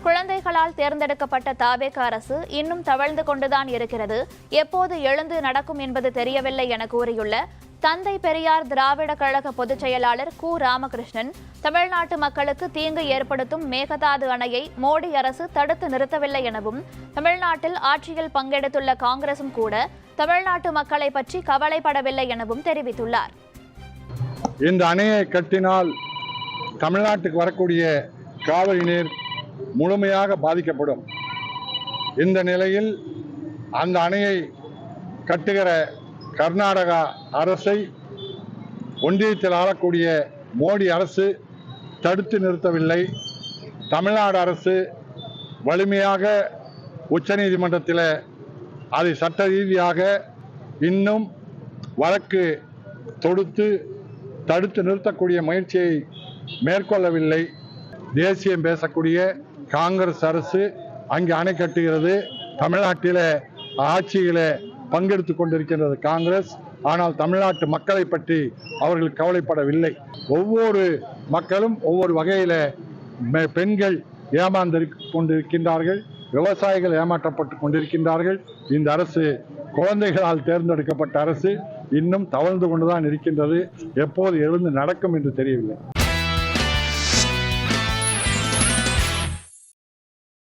குழந்தைகளால் தேர்ந்தெடுக்கப்பட்ட தாவேக அரசு இன்னும் தவழ்ந்து கொண்டுதான் இருக்கிறது. எப்போது எழுந்து நடக்கும் என்பது தெரியவில்லை என கூறியுள்ள தந்தை பெரியார் திராவிட கழக பொதுச் செயலாளர் கு. ராமகிருஷ்ணன், தமிழ்நாட்டு மக்களுக்கு தீங்கு ஏற்படுத்தும் மேகதாது அணையை மோடி அரசு தடுத்து நிறுத்தவில்லை எனவும், தமிழ்நாட்டில் ஆட்சியில் பங்கெடுத்துள்ள காங்கிரசும் கூட தமிழ்நாட்டு மக்களை பற்றி கவலைப்படவில்லை எனவும் தெரிவித்துள்ளார். இந்த அணையை கட்டினால் தமிழ்நாட்டுக்கு வரக்கூடிய காவிரி நீர் முழுமையாக பாதிக்கப்படும். இந்த நிலையில் அந்த அணையை கட்டுகிற கர்நாடகா அரசை ஒன்றியத்தில் ஆளக்கூடிய மோடி அரசு தடுத்து நிறுத்தவில்லை. தமிழ்நாடு அரசு வலிமையாக உச்சநீதிமன்றத்தில் அதை சட்ட ரீதியாக இன்னும் வழக்கு தொடுத்து தடுத்து நிறுத்தக்கூடிய முயற்சியை மேற்கொள்ளவில்லை. தேசியம் பேசக்கூடிய காங்கிரஸ் அரசு அங்கே அணை கட்டுகிறது. தமிழ்நாட்டில் ஆட்சியில் பங்கெடுத்து கொண்டிருக்கின்றது காங்கிரஸ். ஆனால் தமிழ்நாட்டு மக்களை பற்றி அவர்கள் கவலைப்படவில்லை. ஒவ்வொரு மக்களும் ஒவ்வொரு வகையில் பெண்கள் ஏமாந்து கொண்டிருக்கின்றார்கள், விவசாயிகள் ஏமாற்றப்பட்டு கொண்டிருக்கின்றார்கள். இந்த அரசு குழந்தைகளால் தேர்ந்தெடுக்கப்பட்ட அரசு இன்னும் தவழ்ந்து கொண்டுதான் இருக்கின்றது. எப்போது எழுந்து நடக்கும் என்று தெரியவில்லை.